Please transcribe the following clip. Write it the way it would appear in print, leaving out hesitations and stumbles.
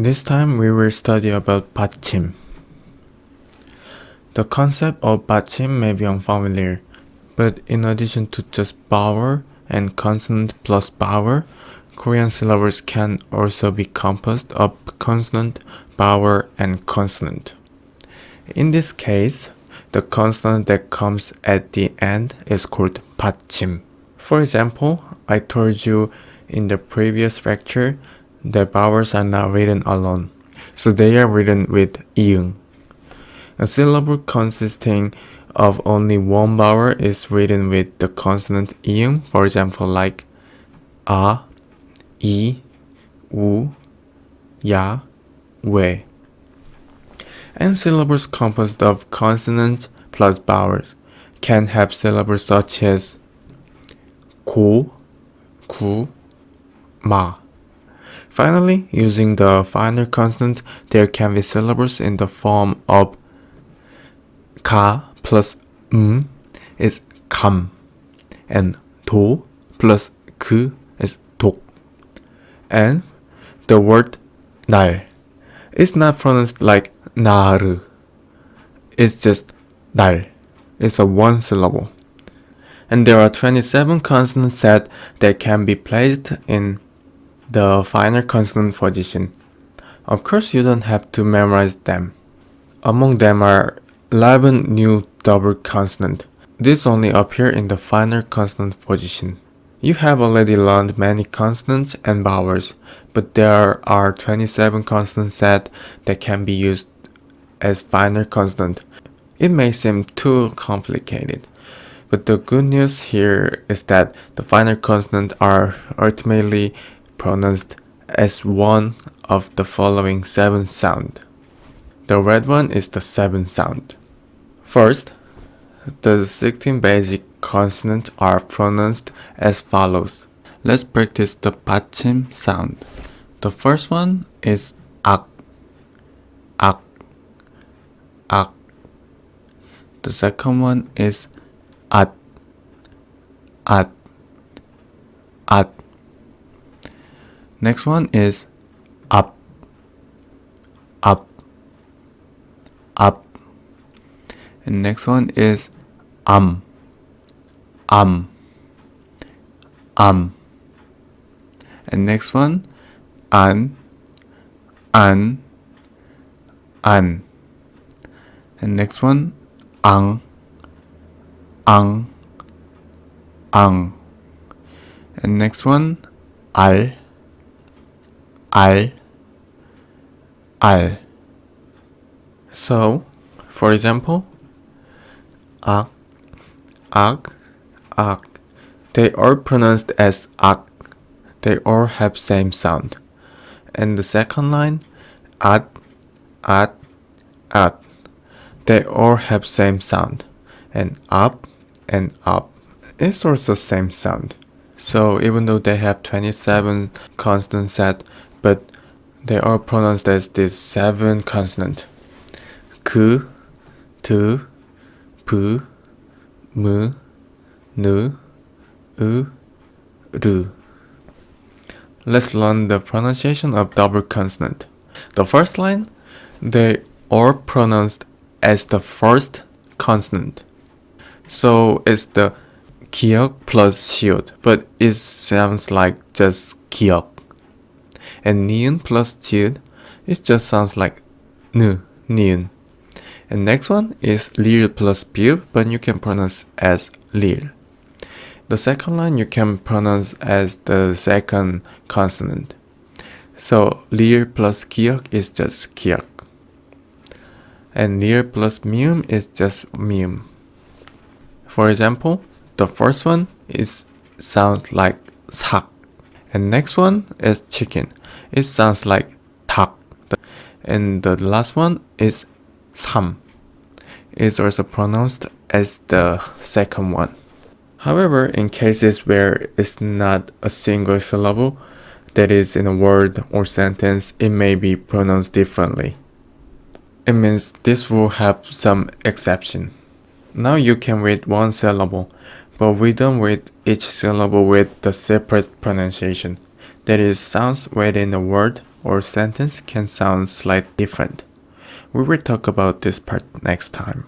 This time we will study about 받침. The concept of 받침 may be unfamiliar, but in addition to just vowel and consonant plus vowel, Korean syllables can also be composed of consonant, vowel, and consonant. In this case, the consonant that comes at the end is called 받침. For example, I told you in the previous lecture that vowels are not written alone, so they are written with 이응. A syllable consisting of only one vowel is written with the consonant 이응, for example like 아, 이, 우, 야, 왜. And syllables composed of consonants plus vowels can have syllables such as 고, 구, 마. Finally, using the final consonant, there can be syllables in the form of 가 plus is 감, and 도 plus 그 is 독. And the word 날 is not pronounced like 나르. It's just 날. It's a one syllable. And there are 27 consonant sets that can be placed in the final consonant position. Of course, you don't have to memorize them. Among them are 11 new double consonants. These only appear in the final consonant position. You have already learned many consonants and vowels, but there are 27 consonant sets that can be used as final consonant. It may seem too complicated, but the good news here is that the final consonants are ultimately pronounced as one of the following 7 sounds. The red one is the 7th sound. First, the 16 basic consonants are pronounced as follows. Let's practice the 받침 sound. The first one is 악, 악, 악. The second one is 앗, 앗, 앗. Next one is up, up, up. And next one is am, am, am. And next one an, an, an. And next one 앙, 앙, 앙. And next one 알, 알, 알. So, for example, 악, 악, 악. They are pronounced as 악. They all have same sound. And the second line, 앗, 앗, 앗. They all have same sound. And up and up is also same sound. So even though they have 27 consonant set, but they are pronounced as this 7 consonant. 그, 드, 브, 무, 누, 으, 르. Let's learn the pronunciation of double consonant. The first line, they are pronounced as the first consonant. So it's the 기역 plus 시옷, but it sounds like just 기역. And 니은 plus 지읒, it just sounds like 느, 니은. And next one is 리을 plus 비읍, but you can pronounce as 리을. The second line you can pronounce as the second consonant. So 리을 plus 기역 is just 기역. And 리을 plus 미음 is just 미음. For example, the first one sounds like 삭. And next one is chicken. It sounds like 닭. And the last one is 삼. It's also pronounced as the second one. However, in cases where it's not a single syllable, that is in a word or sentence, it may be pronounced differently. It means this will have some exception. Now you can read one syllable, but we don't read each syllable with the separate pronunciation. That is, sounds within a word or sentence can sound slightly different. We will talk about this part next time.